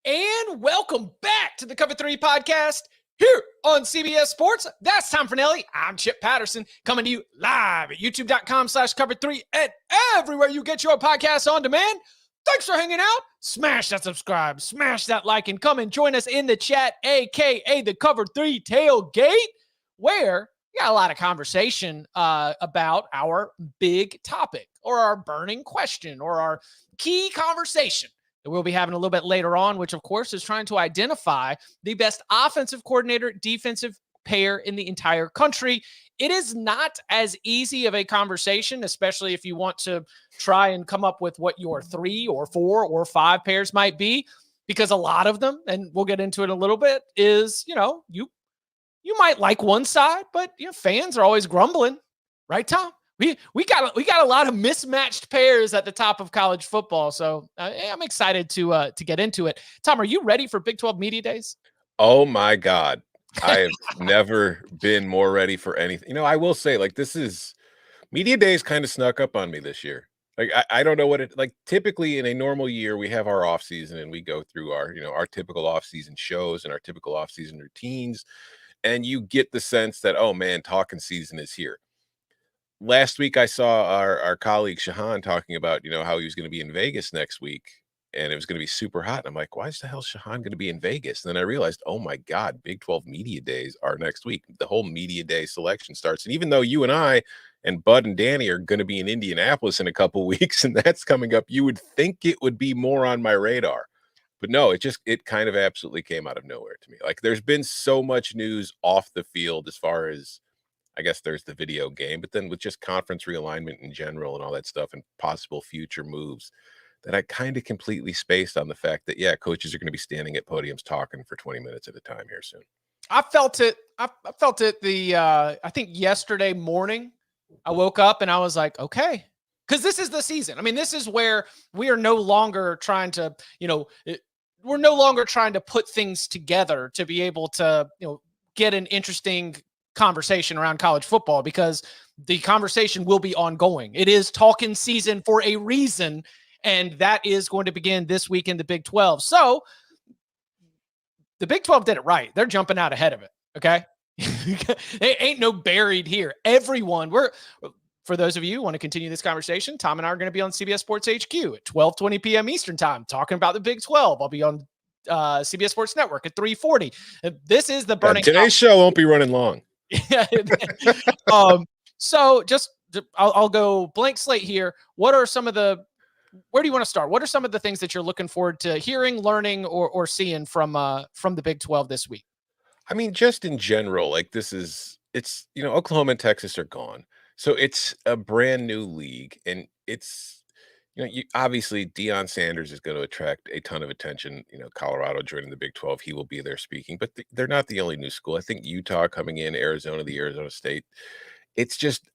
And welcome back to the Cover 3 podcast here on CBS Sports. That's Tom Fornelli. I'm Chip Patterson coming to you live at youtube.com/cover3 and everywhere you get your podcasts on demand. Thanks for hanging out. Smash that subscribe, smash that like, and come and join us in the chat, aka the Cover 3 tailgate, where we got a lot of conversation about our big topic or our burning question or our key conversation that we'll be having a little bit later on, which of course is trying to identify the best offensive coordinator, defensive pair in the entire country. It is not as easy of a conversation, especially if you want to try and come up with what your 3 or 4 or 5 pairs might be, because a lot of them, and we'll get into it a little bit, is, you might like one side, but fans are always grumbling, right, Tom? We got a lot of mismatched pairs at the top of college football, so I'm excited to get into it. Tom, are you ready for Big 12 Media Days? Oh my God, I have never been more ready for anything. I will say, this is Media Days kind of snuck up on me this year. I don't know what it like. Typically, in a normal year, we have our off season and we go through our typical off season shows and our typical off season routines, and you get the sense that, oh man, talking season is here. Last week, I saw our colleague Shahan talking about, how he was going to be in Vegas next week, and it was going to be super hot. And I'm like, why is the hell Shahan going to be in Vegas? And then I realized, oh my God, Big 12 Media Days are next week. The whole Media Day selection starts. And even though you and I and Bud and Danny are going to be in Indianapolis in a couple of weeks, and that's coming up, you would think it would be more on my radar. But no, it kind of absolutely came out of nowhere to me. Like, there's been so much news off the field as far as, I guess there's the video game, but then with just conference realignment in general and all that stuff and possible future moves, that I kind of completely spaced on the fact that, yeah, coaches are going to be standing at podiums talking for 20 minutes at a time here soon. I felt it. I felt it I think yesterday morning, I woke up and I was like, okay, because this is the season. I mean, this is where we are no longer trying to, we're no longer trying to put things together to be able to, get an interesting conversation around college football, because the conversation will be ongoing. It is talking season for a reason, and that is going to begin this week in the Big 12. So the Big 12 did it right. They're jumping out ahead of it. Okay. Ain't no buried here. Everyone, for those of you who want to continue this conversation, Tom and I are going to be on CBS Sports HQ at 12:20 p.m. Eastern time, talking about the Big 12. I'll be on CBS Sports Network at 3:40. This is the burning. Today's show won't be running long. So I'll go blank slate here. Where do you want to start? What are some of the things that you're looking forward to hearing, learning, or seeing from the Big 12 this week? I mean, just in general, Oklahoma and Texas are gone. So it's a brand new league, and it's, obviously Deion Sanders is going to attract a ton of attention. Colorado joining the Big 12, he will be there speaking, but they're not the only new school. I think Utah coming in, Arizona, the Arizona State. It's just,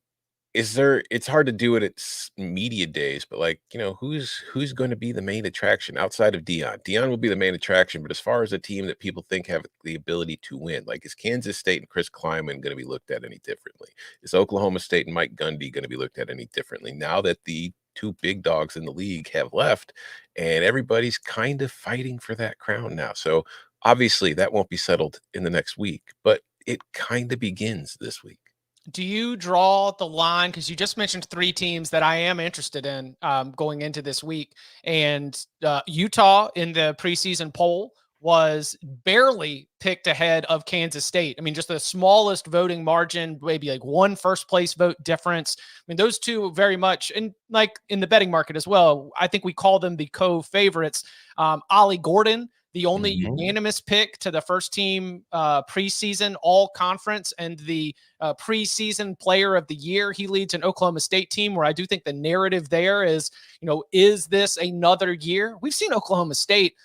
it's hard to do it at media days, but who's going to be the main attraction outside of Deion? Deion will be the main attraction, but as far as a team that people think have the ability to win, is Kansas State and Chris Kleiman going to be looked at any differently? Is Oklahoma State and Mike Gundy going to be looked at any differently now that the two big dogs in the league have left and everybody's kind of fighting for that crown now? So obviously that won't be settled in the next week, but it kind of begins this week. Do you draw the line? Because you just mentioned 3 teams that I am interested in going into this week. And Utah in the preseason poll was barely picked ahead of Kansas State. I mean, just the smallest voting margin, maybe one first place vote difference. I mean, those two very much, and in the betting market as well, I think we call them the co-favorites. Ollie Gordon, the only unanimous pick to the first team preseason all conference and the preseason player of the year. He leads an Oklahoma State team where I do think the narrative there is, is this another year? We've seen Oklahoma State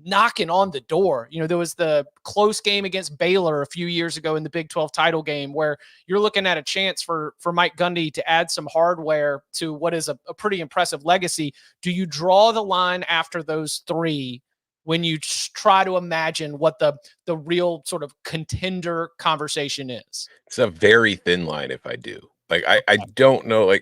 knocking on the door. There was the close game against Baylor a few years ago in the Big 12 title game where you're looking at a chance for Mike Gundy to add some hardware to what is a pretty impressive legacy. Do you draw the line after those 3 when you try to imagine what the real sort of contender conversation is? It's a very thin line if I do. I don't know.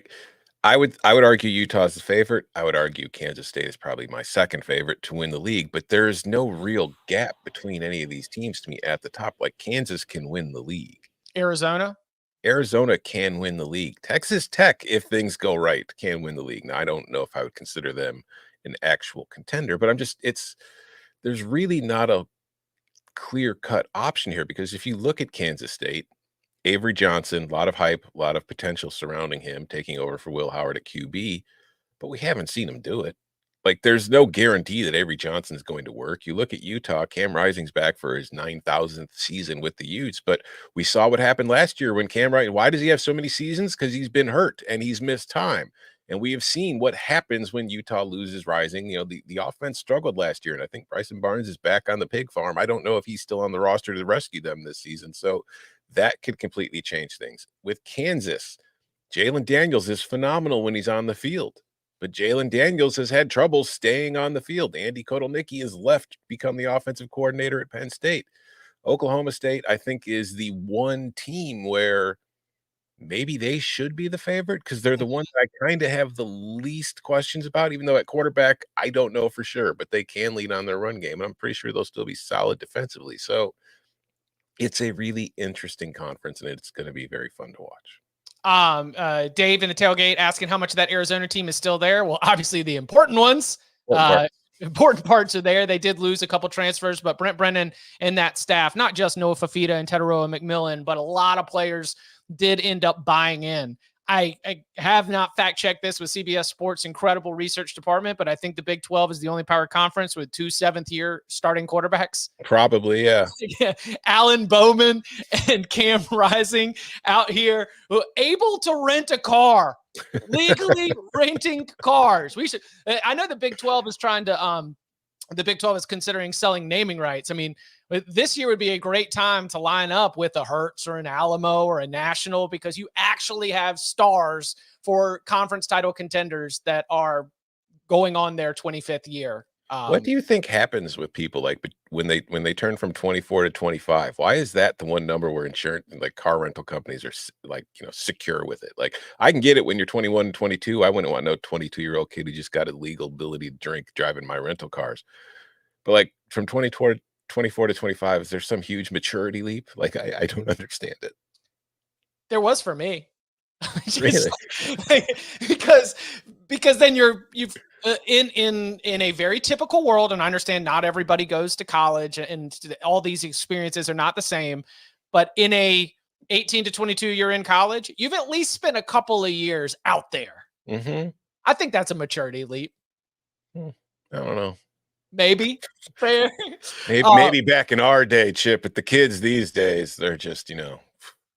I would argue Utah's the favorite. I would argue Kansas State is probably my second favorite to win the league, but there's no real gap between any of these teams to me at the top. Like Kansas can win the league. Arizona. Arizona can win the league. Texas Tech, if things go right, can win the league. Now, I don't know if I would consider them an actual contender, but there's really not a clear-cut option here because if you look at Kansas State, Avery Johnson, a lot of hype, a lot of potential surrounding him, taking over for Will Howard at QB, but we haven't seen him do it. Like, there's no guarantee that Avery Johnson is going to work. You look at Utah, Cam Rising's back for his 9,000th season with the Utes, but we saw what happened last year when Cam Rising, why does he have so many seasons? Because he's been hurt and he's missed time. And we have seen what happens when Utah loses Rising. You know, the offense struggled last year, and I think Bryson Barnes is back on the pig farm. I don't know if he's still on the roster to rescue them this season. So that could completely change things. With Kansas, Jalen Daniels is phenomenal when he's on the field. But Jalen Daniels has had trouble staying on the field. Andy Kotelnicki has left, become the offensive coordinator at Penn State. Oklahoma State, I think, is the one team where maybe they should be the favorite because they're the ones I kind of have the least questions about, even though at quarterback, I don't know for sure, but they can lead on their run game. I'm pretty sure they'll still be solid defensively. So it's a really interesting conference, and it's going to be very fun to watch. Dave in the tailgate asking how much of that Arizona team is still there. Well, obviously the important ones, important parts are there. They did lose a couple transfers, but Brent Brennan and that staff, not just Noah Fafita and Tetaroa McMillan, but a lot of players did end up buying in. I have not fact-checked this with CBS Sports' incredible research department, but I think the Big 12 is the only power conference with 2 seventh-year starting quarterbacks. Probably, yeah. Alan Bowman and Cam Rising out here able to rent a car, legally renting cars. I know the Big 12 is trying to the Big 12 is considering selling naming rights. I mean, this year would be a great time to line up with a Hertz or an Alamo or a National because you actually have stars for conference title contenders that are going on their 25th year. What do you think happens with people like when they turn from 24 to 25? Why is that the one number where insurance, like car rental companies are like, secure with it? Like I can get it when you're 21 and 22. I wouldn't want no 22-year-old kid who just got a legal ability to drink driving my rental cars. But like from 24 to 25, is there some huge maturity leap? Like I don't understand it. There was for me. Really? because then you've in a very typical world, and I understand not everybody goes to college and all these experiences are not the same, but in a 18 to 22 you're in college, you've at least spent a couple of years out there. Mm-hmm. I think that's a maturity leap. I don't know. Maybe. Fair. Maybe back in our day, Chip, but the kids these days, they're just,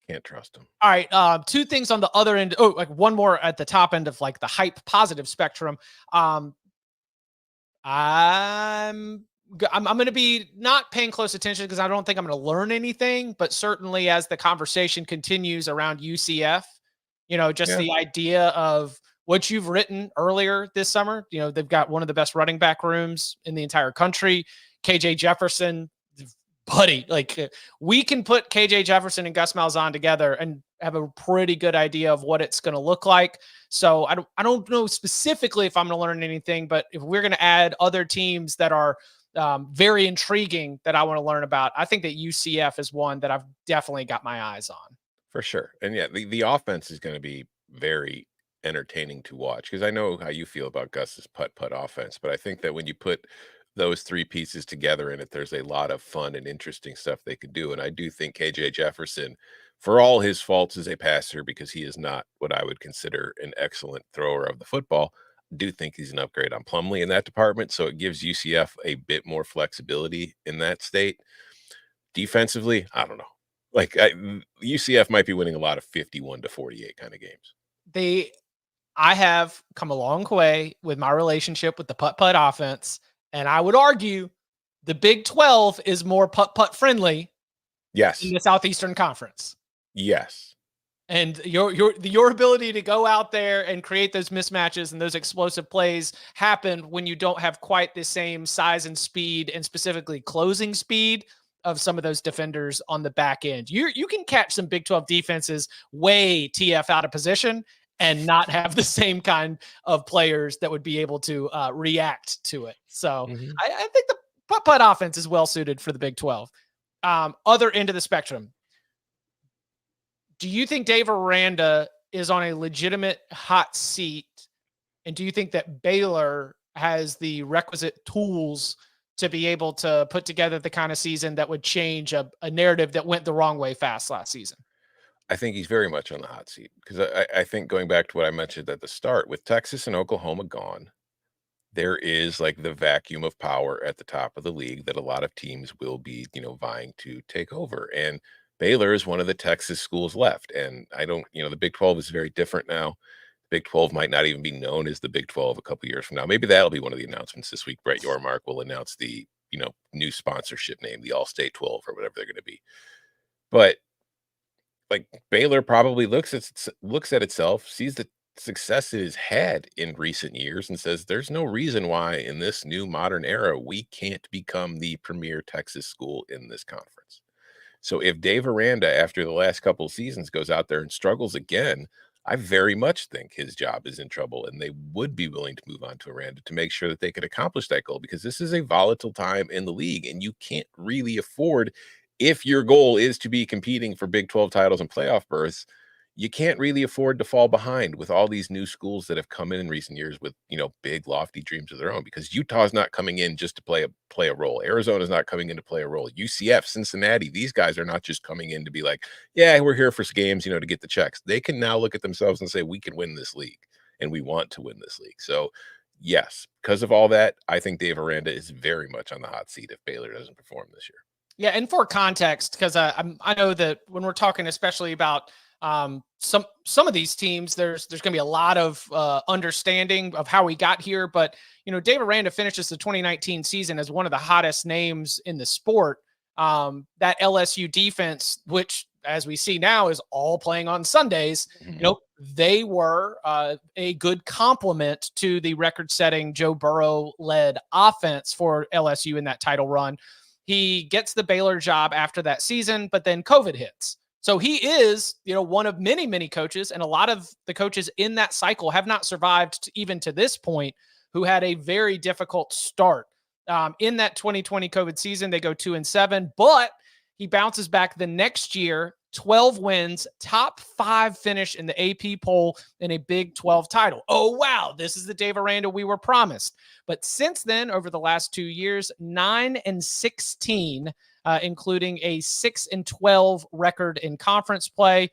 can't trust them. All right. 2 things on the other end. Oh, like one more at the top end of like the hype positive spectrum. I'm going to be not paying close attention because I don't think I'm going to learn anything, but certainly as the conversation continues around UCF, the idea of what you've written earlier this summer, they've got one of the best running back rooms in the entire country. KJ Jefferson, buddy, like we can put KJ Jefferson and Gus Malzahn together and have a pretty good idea of what it's going to look like. So I don't know specifically if I'm going to learn anything, but if we're going to add other teams that are very intriguing that I want to learn about, I think that UCF is one that I've definitely got my eyes on. For sure. And yeah, the offense is going to be very entertaining to watch because I know how you feel about Gus's putt offense, but I think that when you put those 3 pieces together in it, there's a lot of fun and interesting stuff they could do. And I do think KJ Jefferson, for all his faults as a passer, because he is not what I would consider an excellent thrower of the football, do think he's an upgrade on Plumlee in that department. So it gives UCF a bit more flexibility in that state. Defensively, I don't know. Like UCF might be winning a lot of 51 to 48 kind of games. I have come a long way with my relationship with the putt offense. And I would argue the Big 12 is more putt friendly. Yes. In the Southeastern Conference. Yes. And your ability to go out there and create those mismatches and those explosive plays happen when you don't have quite the same size and speed, and specifically closing speed of some of those defenders on the back end. You can catch some Big 12 defenses way TF out of position, and not have the same kind of players that would be able to react to it. So I think the putt-putt offense is well suited for the Big 12. Other end of the spectrum, do you think Dave Aranda is on a legitimate hot seat? And do you think that Baylor has the requisite tools to be able to put together the kind of season that would change a narrative that went the wrong way fast last season? I think he's very much on the hot seat because I think going back to what I mentioned at the start, with Texas and Oklahoma gone, there is like the vacuum of power at the top of the league that a lot of teams will be, vying to take over. And Baylor is one of the Texas schools left. And I don't, the Big 12 is very different now. Big 12 might not even be known as the Big 12 a couple years from now. Maybe that'll be one of the announcements this week. Brett Yormark will announce the, new sponsorship name, the All-State 12 or whatever they're going to be. But like Baylor probably looks at itself, sees the success it has had in recent years, and says there's no reason why in this new modern era we can't become the premier Texas school in this conference. So if Dave Aranda, after the last couple of seasons, goes out there and struggles again, I very much think his job is in trouble, and they would be willing to move on to Aranda to make sure that they could accomplish that goal, because this is a volatile time in the league, and you can't really afford, if your goal is to be competing for Big 12 titles and playoff berths, you can't really afford to fall behind with all these new schools that have come in recent years with, big lofty dreams of their own, because Utah's not coming in just to play a role. Arizona's not coming in to play a role. UCF, Cincinnati, these guys are not just coming in to be like, yeah, we're here for games, to get the checks. They can now look at themselves and say, we can win this league and we want to win this league. So yes, because of all that, I think Dave Aranda is very much on the hot seat if Baylor doesn't perform this year. Yeah, and for context, because I know that when we're talking especially about some of these teams, there's going to be a lot of understanding of how we got here. But Dave Aranda finishes the 2019 season as one of the hottest names in the sport. That LSU defense, which as we see now is all playing on Sundays, they were a good complement to the record-setting Joe Burrow-led offense for LSU in that title run. He gets the Baylor job after that season, but then COVID hits. So he is, one of many, many coaches, and a lot of the coaches in that cycle have not survived even to this point, who had a very difficult start. In that 2020 COVID season, they go 2-7, but he bounces back the next year, 12 wins, top 5 finish in the AP poll in a Big 12 title. Oh, wow. This is the Dave Aranda we were promised. But since then, over the last 2 years, 9-16, including a 6-12 record in conference play.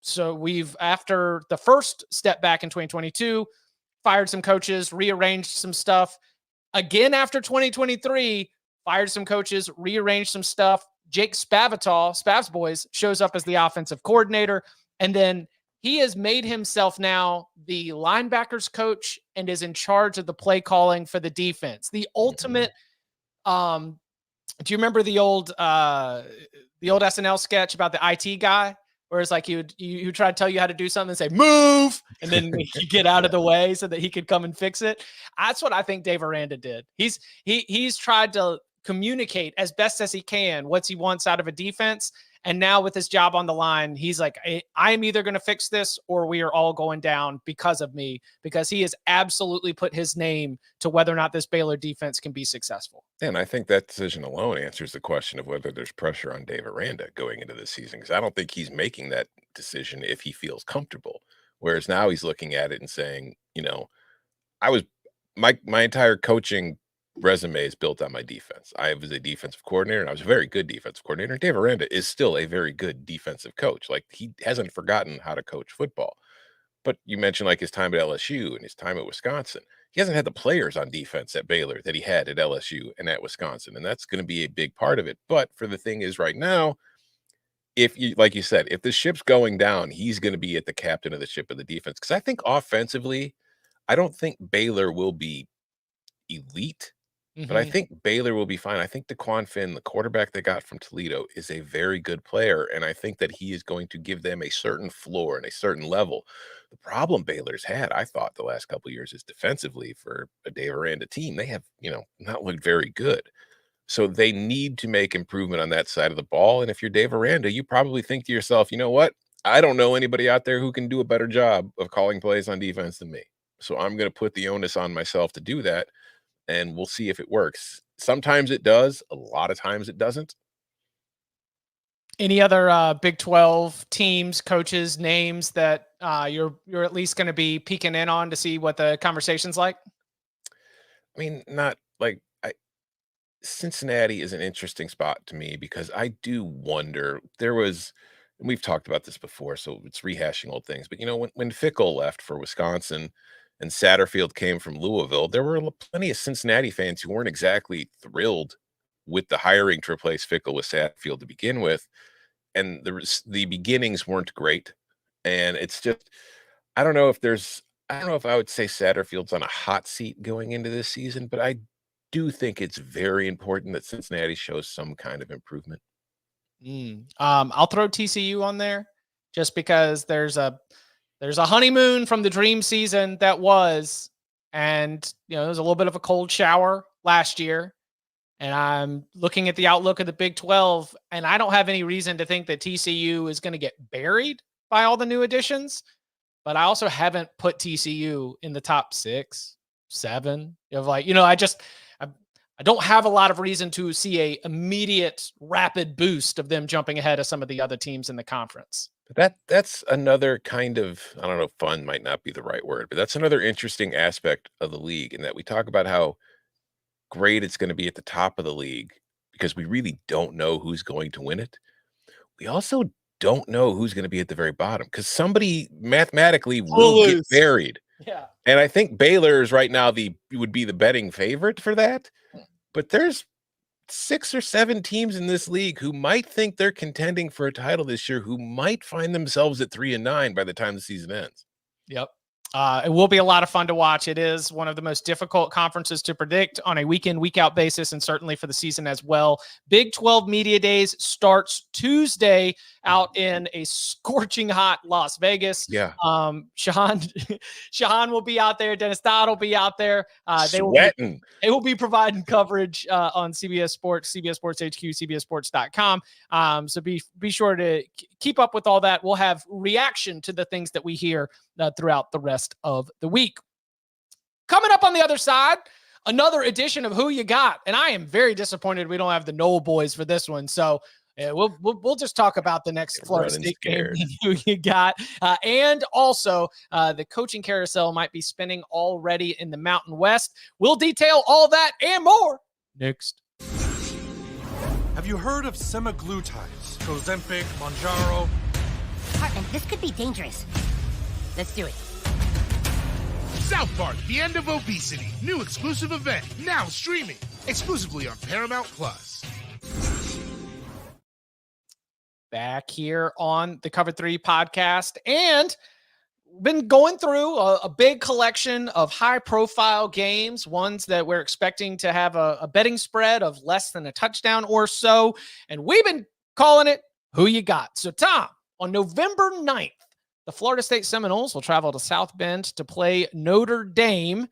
So we've, after the first step back in 2022, fired some coaches, rearranged some stuff. Again, after 2023, fired some coaches, rearranged some stuff. Jake Spavital, Spavs Boys, shows up as the offensive coordinator. And then he has made himself now the linebackers coach and is in charge of the play calling for the defense. The ultimate, do you remember the old SNL sketch about the IT guy? Where it's like you try to tell you how to do something and say, move, and then you get out of the way so that he could come and fix it. That's what I think Dave Aranda did. He's tried to communicate as best as he can what he wants out of a defense. And now with his job on the line, he's like, I'm either going to fix this or we are all going down because of me, because he has absolutely put his name to whether or not this Baylor defense can be successful. And I think that decision alone answers the question of whether there's pressure on Dave Aranda going into this season, because I don't think he's making that decision if he feels comfortable. Whereas now he's looking at it and saying, I was my entire coaching resume is built on my defense. I was a defensive coordinator, and I was a very good defensive coordinator. Dave Aranda is still a very good defensive coach. Like, he hasn't forgotten how to coach football. But you mentioned like his time at LSU and his time at Wisconsin. He hasn't had the players on defense at Baylor that he had at LSU and at Wisconsin, and that's going to be a big part of it. But for the thing is, right now, if you, like you said, if the ship's going down, he's going to be at the captain of the ship of the defense. Because I think offensively, I don't think Baylor will be elite. But I think Baylor will be fine. I think DeQuan Finn, the quarterback they got from Toledo, is a very good player, and I think that he is going to give them a certain floor and a certain level. The problem Baylor's had, I thought, the last couple of years is defensively for a Dave Aranda team. They have, not looked very good. So they need to make improvement on that side of the ball. And if you're Dave Aranda, you probably think to yourself, you know what? I don't know anybody out there who can do a better job of calling plays on defense than me. So I'm going to put the onus on myself to do that, and we'll see if it works. Sometimes it does. A lot of times it doesn't. Any other Big 12 teams, coaches, names that you're at least going to be peeking in on to see what the conversation's like? I mean, not like Cincinnati is an interesting spot to me because I do wonder. And we've talked about this before, so it's rehashing old things. But when Fickle left for Wisconsin and Satterfield came from Louisville, there were plenty of Cincinnati fans who weren't exactly thrilled with the hiring to replace Fickle with Satterfield to begin with, and the beginnings weren't great. And it's just, I don't know if I would say Satterfield's on a hot seat going into this season, but I do think it's very important that Cincinnati shows some kind of improvement. I'll throw TCU on there just because there's a honeymoon from the dream season that was, and there was a little bit of a cold shower last year. And I'm looking at the outlook of the Big 12, and I don't have any reason to think that TCU is going to get buried by all the new additions. But I also haven't put TCU in the top 6, 7. I don't have a lot of reason to see a immediate rapid boost of them jumping ahead of some of the other teams in the conference. But that's another kind of, I don't know, fun might not be the right word, but that's another interesting aspect of the league, in that we talk about how great it's going to be at the top of the league because we really don't know who's going to win it. We also don't know who's going to be at the very bottom because somebody mathematically will get buried. Yeah. And I think Baylor is right now would be the betting favorite for that. But there's 6 or 7 teams in this league who might think they're contending for a title this year, who might find themselves at 3-9 by the time the season ends. Yep. It will be a lot of fun to watch. It is one of the most difficult conferences to predict on a week in, week out basis, and certainly for the season as well. Big 12 Media Days starts Tuesday out in a scorching hot Las Vegas. Yeah. Shahan will be out there. Dennis Dodd will be out there. They will be providing coverage on CBS Sports, CBS Sports HQ, CBSSports.com. So be sure to keep up with all that. We'll have reaction to the things that we hear throughout the rest of the week. Coming up on the other side, another edition of Who You Got. And I am very disappointed we don't have the Knoll boys for this one. So we'll just talk about the next Florida State game, Who You Got. And also the coaching carousel might be spinning already in the Mountain West. We'll detail all that and more next. Have you heard of semaglutides? Ozempic, Mounjaro? Hartman, this could be dangerous. Let's do it. South Park, The End of Obesity. New exclusive event. Now streaming. Exclusively on Paramount Plus. Back here on the Cover 3 podcast. And been going through a big collection of high-profile games, ones that we're expecting to have a betting spread of less than a touchdown or so. And we've been calling it Who You Got. So, Tom, on November 9th, the Florida State Seminoles will travel to South Bend to play Notre Dame.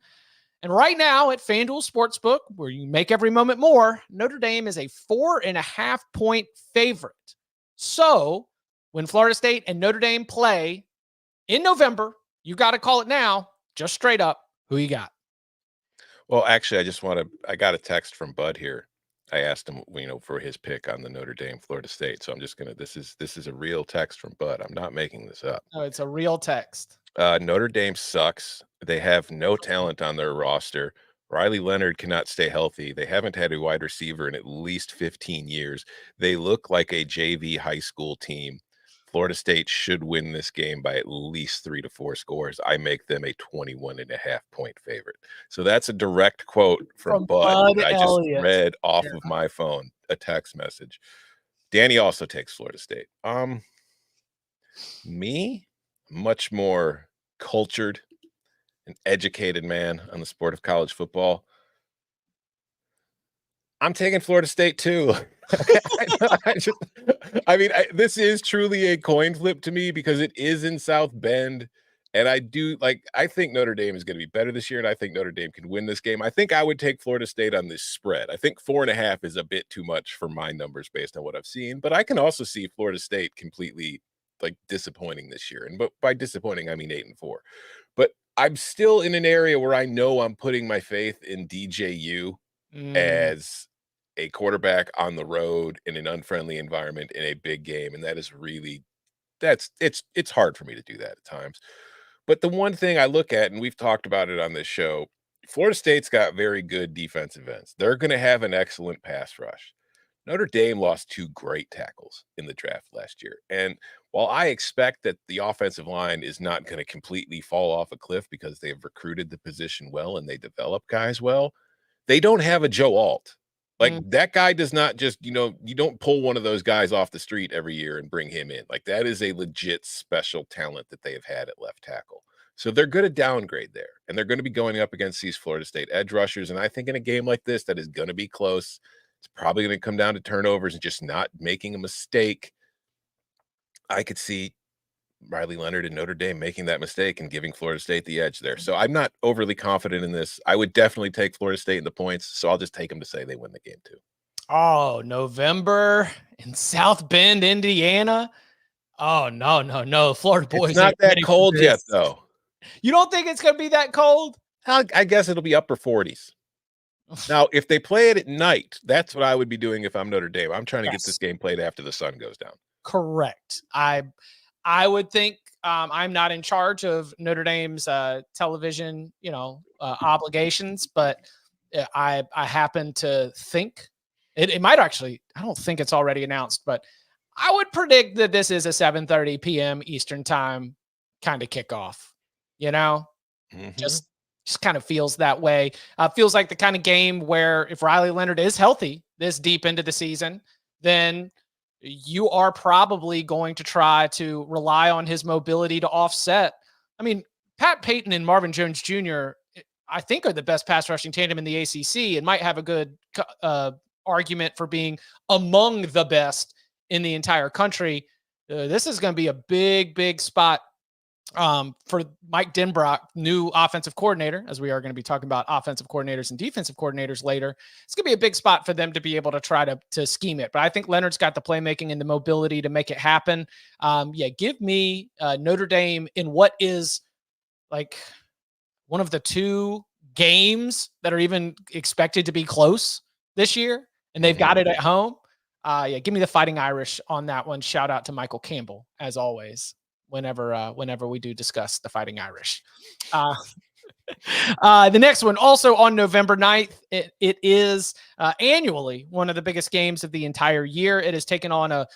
And right now at FanDuel Sportsbook, where you make every moment more, Notre Dame is a 4.5-point favorite. So when Florida State and Notre Dame play in November, you got to call it now, just straight up. Who you got? Well, actually, I got a text from Bud here. I asked him, for his pick on the Notre Dame Florida State. So I'm just this is a real text from Bud. I'm not making this up. No, it's a real text. Notre Dame sucks. They have no talent on their roster. Riley Leonard cannot stay healthy. They haven't had a wide receiver in at least 15 years. They look like a JV high school team. Florida State should win this game by at least 3 to 4 scores. I make them a 21.5-point favorite. So that's a direct quote from Bud. I just read off of my phone, a text message. Danny also takes Florida State. Me, much more cultured and educated man on the sport of college football. I'm taking Florida State too. This is truly a coin flip to me because it is in South Bend. And I think Notre Dame is going to be better this year. And I think Notre Dame can win this game. I think I would take Florida State on this spread. I think 4.5 is a bit too much for my numbers based on what I've seen, but I can also see Florida State completely like disappointing this year. And but by disappointing, I mean 8-4. But I'm still in an area where I know I'm putting my faith in DJU as a quarterback on the road in an unfriendly environment in a big game. And that is really it's hard for me to do that at times. But the one thing I look at, and we've talked about it on this show, Florida State's got very good defensive ends. They're going to have an excellent pass rush. Notre Dame lost 2 great tackles in the draft last year. And while I expect that the offensive line is not going to completely fall off a cliff because they've recruited the position well and they develop guys well, they don't have a Joe Alt. Like that guy does not just, you don't pull one of those guys off the street every year and bring him in. Like that is a legit special talent that they have had at left tackle. So they're going to downgrade there, and they're going to be going up against these Florida State edge rushers. And I think in a game like this, that is going to be close. It's probably going to come down to turnovers and just not making a mistake. I could see Riley Leonard and Notre Dame making that mistake and giving Florida State the edge there. So I'm not overly confident in this. I would definitely take Florida State in the points. So I'll just take them to say they win the game too. Oh, November in South Bend, Indiana. Oh, no. Florida boys. It's not that cold yet, though. You don't think it's going to be that cold? I guess it'll be upper 40s. Now, if they play it at night, that's what I would be doing if I'm Notre Dame. I'm trying to get this game played after the sun goes down. Correct. I would think I'm not in charge of Notre Dame's television, obligations, but I happen to think it might actually. I don't think it's already announced, but I would predict that this is a 7:30 p.m. Eastern time kind of kickoff. Just kind of feels that way. Feels like the kind of game where if Riley Leonard is healthy this deep into the season, then you are probably going to try to rely on his mobility to offset. I mean, Pat Payton and Marvin Jones Jr., I think, are the best pass rushing tandem in the ACC and might have a good argument for being among the best in the entire country. This is going to be a big spot for Mike Denbrock, new offensive coordinator, as we are going to be talking about offensive coordinators and defensive coordinators later. It's going to be a big spot for them to be able to try to scheme it. But I think Leonard's got the playmaking and the mobility to make it happen. Give me Notre Dame in what is like one of the 2 games that are even expected to be close this year, and they've got it at home. Give me the Fighting Irish on that one. Shout out to Michael Campbell, as always, whenever we do discuss the Fighting Irish. The next one, also on November 9th, it is annually one of the biggest games of the entire year. It has taken on a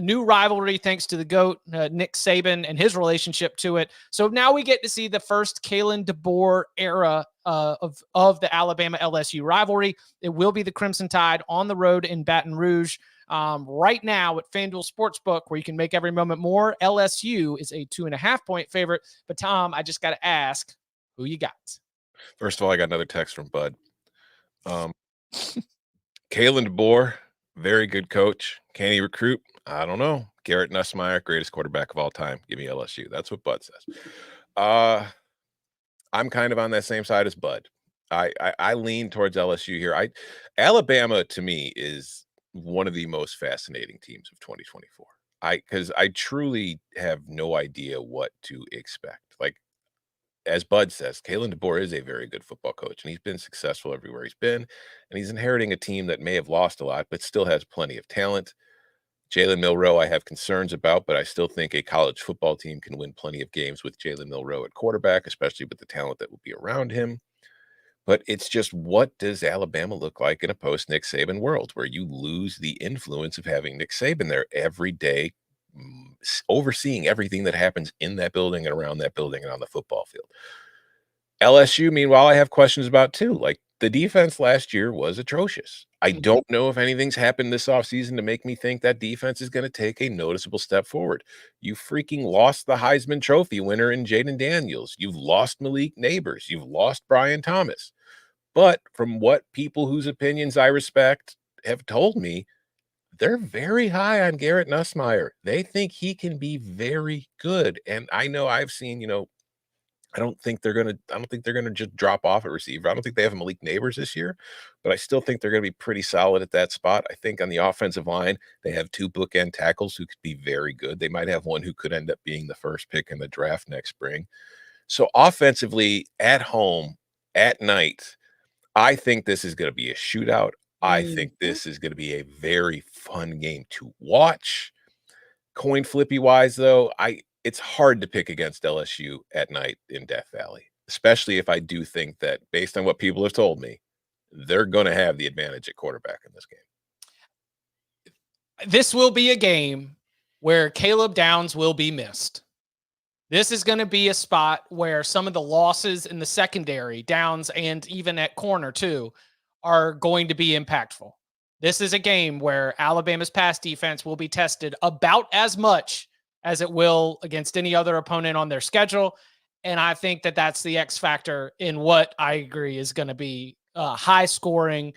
new rivalry thanks to the GOAT, Nick Saban, and his relationship to it. So now we get to see the first Kalen DeBoer era of the Alabama-LSU rivalry. It will be the Crimson Tide on the road in Baton Rouge. Right now at FanDuel Sportsbook, where you can make every moment more, LSU is a 2.5-point favorite. But Tom, I just got to ask, who you got? First of all, I got another text from Bud. Kalen DeBoer, very good coach. Can he recruit? I don't know. Garrett Nussmeier, greatest quarterback of all time. Give me LSU. That's what Bud says. I'm kind of on that same side as Bud. I lean towards LSU here. Alabama to me is one of the most fascinating teams of 2024. Because I truly have no idea what to expect. Like, as Bud says, Kalen DeBoer is a very good football coach, and he's been successful everywhere he's been. And he's inheriting a team that may have lost a lot, but still has plenty of talent. Jalen Milroe, I have concerns about, but I still think a college football team can win plenty of games with Jalen Milroe at quarterback, especially with the talent that will be around him. But it's just, what does Alabama look like in a post-Nick Saban world where you lose the influence of having Nick Saban there every day, overseeing everything that happens in that building and around that building and on the football field? LSU, meanwhile, I have questions about too. Like, the defense last year was atrocious. I don't know if anything's happened this offseason to make me think that defense is going to take a noticeable step forward. You freaking lost the Heisman Trophy winner in Jaden Daniels. You've lost Malik Neighbors. You've lost Brian Thomas. But from what people whose opinions I respect have told me, they're very high on Garrett Nussmeier. They think he can be very good. And I know I've seen, I don't think they're gonna just drop off at receiver. I don't think they have Malik Neighbors this year, but I still think they're gonna be pretty solid at that spot. I think on the offensive line, they have 2 bookend tackles who could be very good. They might have one who could end up being the first pick in the draft next spring. So offensively, at home, at night, I think this is gonna be a shootout. I think Mhm. this is gonna be a very fun game to watch. Coin flippy wise, though, it's hard to pick against LSU at night in Death Valley, especially if I do think that based on what people have told me, they're gonna have the advantage at quarterback in this game. This will be a game where Caleb Downs will be missed. This is going to be a spot where some of the losses in the secondary, Downs and even at corner too, are going to be impactful. This is a game where Alabama's pass defense will be tested about as much as it will against any other opponent on their schedule. And I think that that's the X factor in what I agree is going to be high scoring,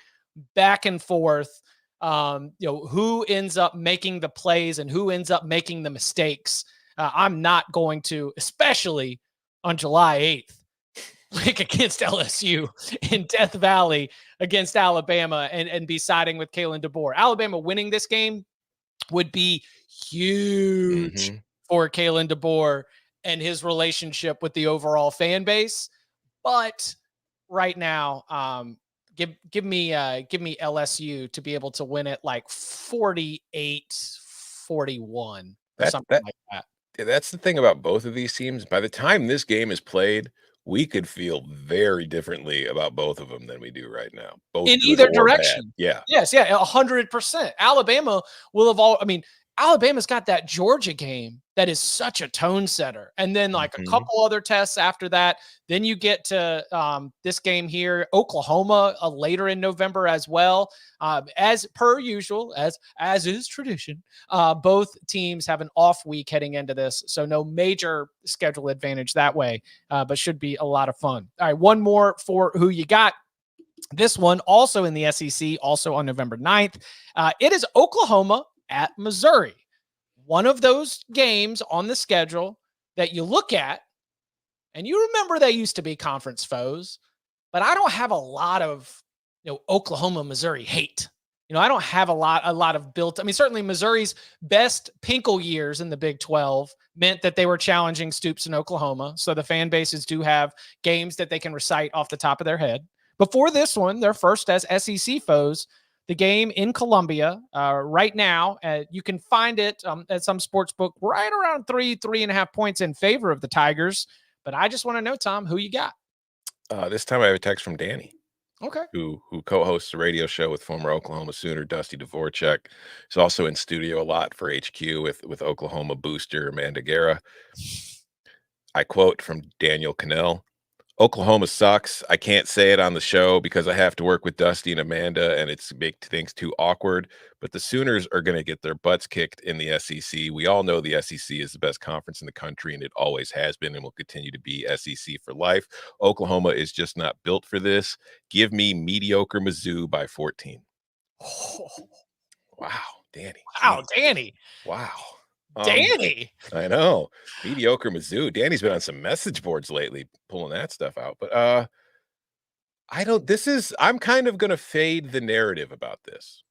back and forth. Who ends up making the plays and who ends up making the mistakes. I'm not going to, especially on July 8th, like against LSU in Death Valley against Alabama and be siding with Kalen DeBoer. Alabama winning this game would be huge Mhm. for Kalen DeBoer and his relationship with the overall fan base. But right now, give me LSU to be able to win it like 48-41 or That something that like that. that's the thing about both of these teams. By the time this game is played, we could feel very differently about both of them than we do right now, both In good either or bad. direction. Yeah. Yes, yeah, 100%. Alabama will have all I mean, Alabama's got that Georgia game that is such a tone setter, and then, like, a Mhm. couple other tests after that. Then you get to, this game here, Oklahoma, later in November as well. As per usual, as is tradition, both teams have an off week heading into this, so no major schedule advantage that way, but should be a lot of fun. All right, one more for who you got. This one also in the SEC, also on November 9th. It is Oklahoma at Missouri. One of those games on the schedule that you look at, and you remember they used to be conference foes, but I don't have a lot of Oklahoma Missouri hate. I don't have a lot of built. I mean, certainly Missouri's best Pinkle years in the Big 12 meant that they were challenging Stoops in Oklahoma. So the fan bases do have games that they can recite off the top of their head. Before this one, their first as SEC foes, the game in Columbia right now. You can find it at some sports book right around 3.5 points in favor of the Tigers. But I just want to know, Tom, who you got? This time I have a text from Danny, Okay. who co-hosts a radio show with former Oklahoma Sooner Dusty Dvorak. He's also in studio a lot for HQ with Oklahoma booster Amanda Guerra. I quote from Daniel Cannell: Oklahoma sucks. I can't say it on the show because I have to work with Dusty and Amanda, and it's make things too awkward. But the Sooners are going to get their butts kicked in the SEC. We all know the SEC is the best conference in the country, and it always has been and will continue to be SEC for life. Oklahoma is just not built for this. Give me mediocre Mizzou by 14. Oh, Wow, Danny. wow, Jeez. Danny. Wow. Danny. I know. Mediocre Mizzou. Danny's been on some message boards lately, pulling that stuff out. But I'm kind of gonna fade the narrative about this.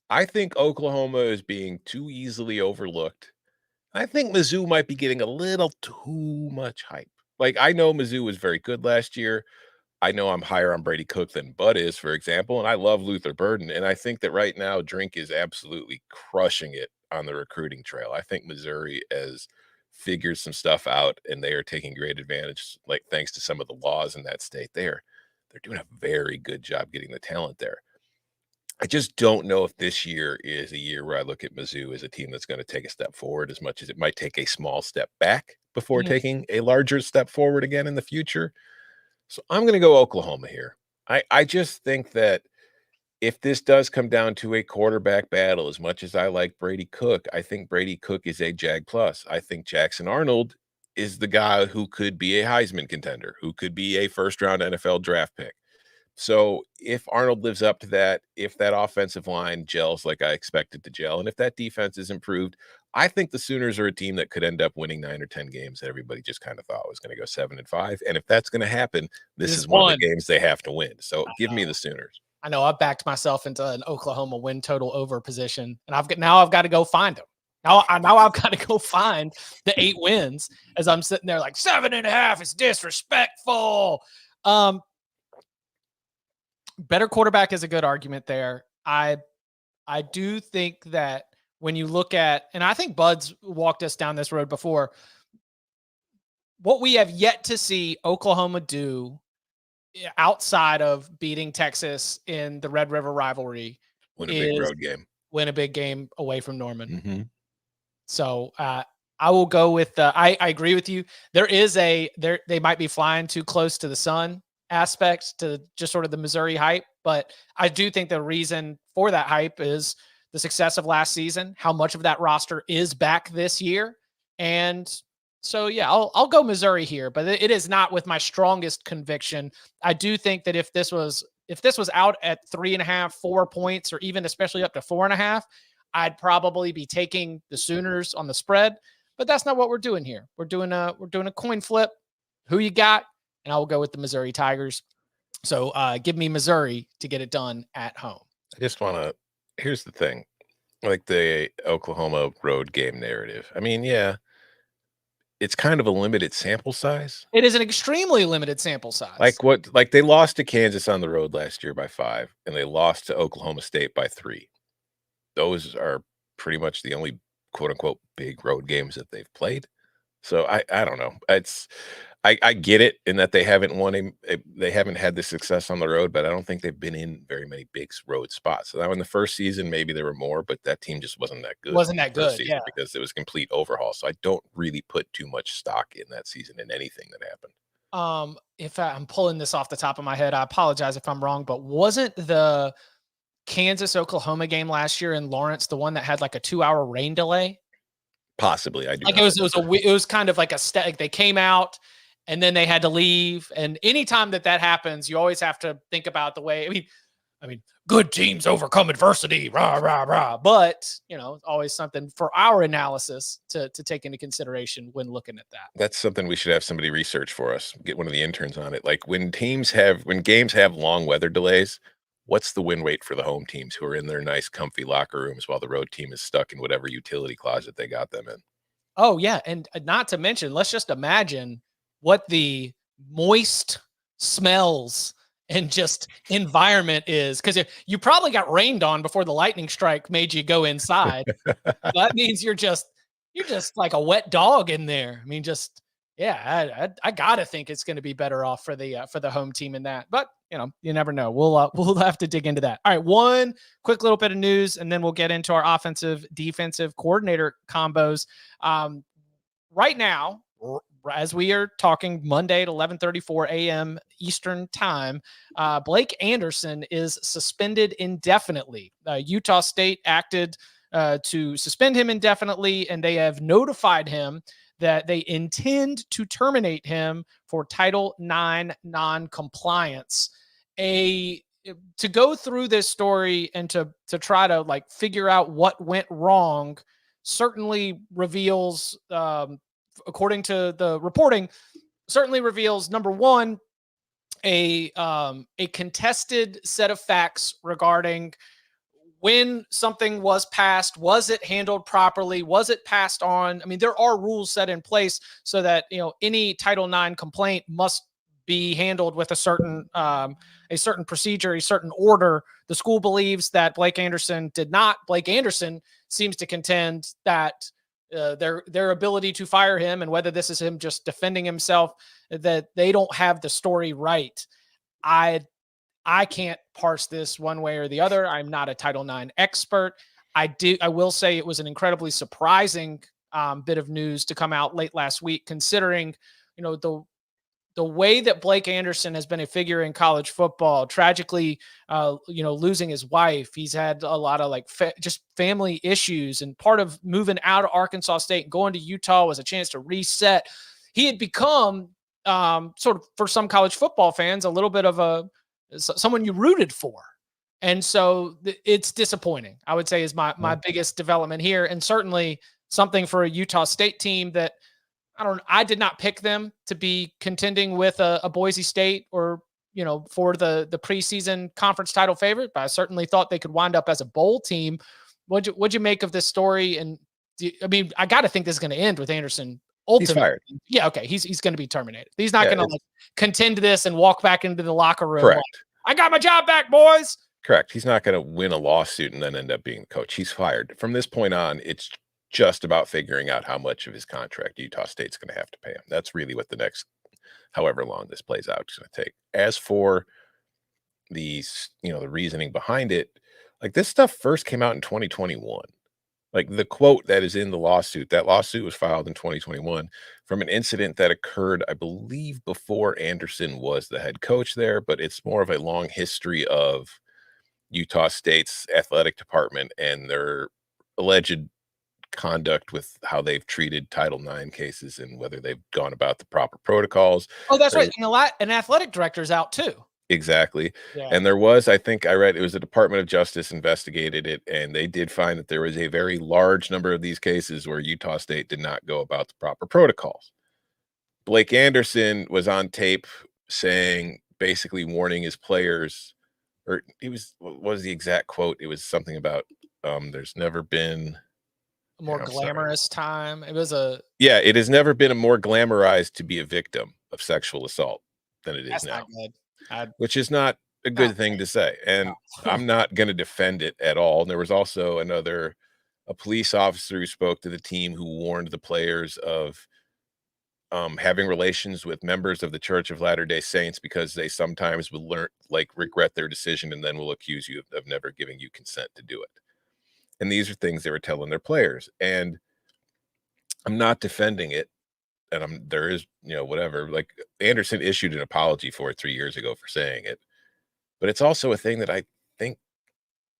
I think Oklahoma is being too easily overlooked. I think Mizzou might be getting a little too much hype. Like, I know Mizzou was very good last year. I know I'm higher on Brady Cook than Bud is, for example, and I love Luther Burden. And I think that right now Drink is absolutely crushing it on the recruiting trail. I think Missouri has figured some stuff out and they are taking great advantage, like thanks to some of the laws in that state. They're doing a very good job getting the talent there. I just don't know if this year is a year where I look at Mizzou as a team that's going to take a step forward as much as it might take a small step back before Mhm. taking a larger step forward again in the future. So I'm going to go Oklahoma here. I just think that if this does come down to a quarterback battle, as much as I like Brady Cook, I think Brady Cook is a Jag plus. I think Jackson Arnold is the guy who could be a Heisman contender, who could be a first round NFL draft pick. So if Arnold lives up to that, if that offensive line gels like I expect it to gel, and if that defense is improved, I think the Sooners are a team that could end up winning 9 or 10 games that everybody just kind of thought was going to go 7-5. And if that's going to happen, this is one of the games they have to win. So give me the Sooners. I know I backed myself into an Oklahoma win total over position, and I've got to go find them. Now I've got to go find the 8 wins as I'm sitting there like 7.5 is disrespectful. Better quarterback is a good argument there. I do think that when you look at, and I think Bud's walked us down this road before, what we have yet to see Oklahoma do outside of beating Texas in the Red River rivalry Win a big road game. Win a big game away from Norman. Mm-hmm. So I will go with I agree with you. They might be flying too close to the sun aspect to just sort of the Missouri hype, but I do think the reason for that hype is the success of last season, how much of that roster is back this year. And so, yeah, I'll go Missouri here, but it is not with my strongest conviction. I do think that if this was out at 3.5, 4 points, or even especially up to 4.5, I'd probably be taking the Sooners on the spread, but that's not what we're doing here. We're doing a coin flip. Who you got? And I will go with the Missouri Tigers. So give me Missouri to get it done at home. I just want to, here's the thing, like the Oklahoma road game narrative. I mean, yeah, it's kind of a limited sample size. It is an extremely limited sample size. Like they lost to Kansas on the road last year by 5, and they lost to Oklahoma State by 3. Those are pretty much the only quote unquote big road games that they've played. So I don't know. I get it in that they haven't they haven't had the success on the road, but I don't think they've been in very many big road spots. So now in the first season, maybe there were more, but that team just wasn't that good. Yeah. Because it was a complete overhaul. So I don't really put too much stock in that season in anything that happened. If I'm pulling this off the top of my head, I apologize if I'm wrong, but wasn't the Kansas Oklahoma game last year in Lawrence the one that had like a 2-hour rain delay? Possibly, I do. Like it was kind of like they came out and then they had to leave. And anytime that happens, you always have to think about the way. I mean, good teams overcome adversity, rah rah rah. But always something for our analysis to take into consideration when looking at that. That's something we should have somebody research for us. Get one of the interns on it. Like when games have long weather delays, what's the win rate for the home teams who are in their nice, comfy locker rooms while the road team is stuck in whatever utility closet they got them in? Oh, yeah. And not to mention, let's just imagine what the moist smells and just environment is. Because you probably got rained on before the lightning strike made you go inside. That means you're just like a wet dog in there. I mean, I gotta think it's going to be better off for the home team in that, but you never know. We'll have to dig into that. All right, one quick little bit of news, and then we'll get into our offensive defensive coordinator combos. Right now, as we are talking, Monday at 11:34 a.m. Eastern time, Blake Anderson is suspended indefinitely. Utah State acted to suspend him indefinitely, and they have notified him that they intend to terminate him for Title IX non-compliance. To go through this story and to try to figure out what went wrong certainly reveals, according to the reporting, number one, a contested set of facts regarding when something was passed. Was it handled properly? Was it passed on? I mean, there are rules set in place so that, any Title IX complaint must be handled with a certain procedure, a certain order. The school believes that Blake Anderson did not. Blake Anderson seems to contend that their ability to fire him, and whether this is him just defending himself, that they don't have the story right. I can't parse this one way or the other. I'm not a Title IX expert. I will say it was an incredibly surprising bit of news to come out late last week, considering, the way that Blake Anderson has been a figure in college football, tragically, losing his wife. He's had a lot of just family issues, and part of moving out of Arkansas State and going to Utah was a chance to reset. He had become sort of, for some college football fans, a little bit of someone you rooted for. And so it's disappointing, I would say, is my biggest development here. And certainly something for a Utah State team that I did not pick them to be contending with a Boise State or, for the preseason conference title favorite, but I certainly thought they could wind up as a bowl team. What'd you make of this story? And I got to think this is going to end with Anderson. Ultimately, he's fired. Yeah. Okay. He's going to be terminated. He's not going to contend this and walk back into the locker room. Correct. I got my job back, boys. Correct. He's not going to win a lawsuit and then end up being the coach. He's fired. From this point on, it's just about figuring out how much of his contract Utah State's going to have to pay him. That's really what the next, however long this plays out, is going to take. As for these, the reasoning behind it, like this stuff first came out in 2021. Like the quote that is in the lawsuit, that lawsuit was filed in 2021 from an incident that occurred, I believe, before Anderson was the head coach there, but it's more of a long history of Utah State's athletic department and their alleged conduct with how they've treated Title IX cases and whether they've gone about the proper protocols. Oh, that's right. And an athletic director's out too. Exactly. Yeah. And there was, I think I read, it was the Department of Justice investigated it, and they did find that there was a very large number of these cases where Utah State did not go about the proper protocols. Blake Anderson was on tape saying, basically warning his players, or what was the exact quote? It was something about, there's never been a more glamorous time. It has never been a more glamorized to be a victim of sexual assault than it is now. Which is not a good thing to say. And I'm not going to defend it at all. And there was also a police officer who spoke to the team who warned the players of having relations with members of the Church of Latter-day Saints because they sometimes will regret their decision and then will accuse you of never giving you consent to do it. And these are things they were telling their players. And I'm not defending it. And there is, whatever, like Anderson issued an apology for it 3 years ago for saying it, but it's also a thing that I think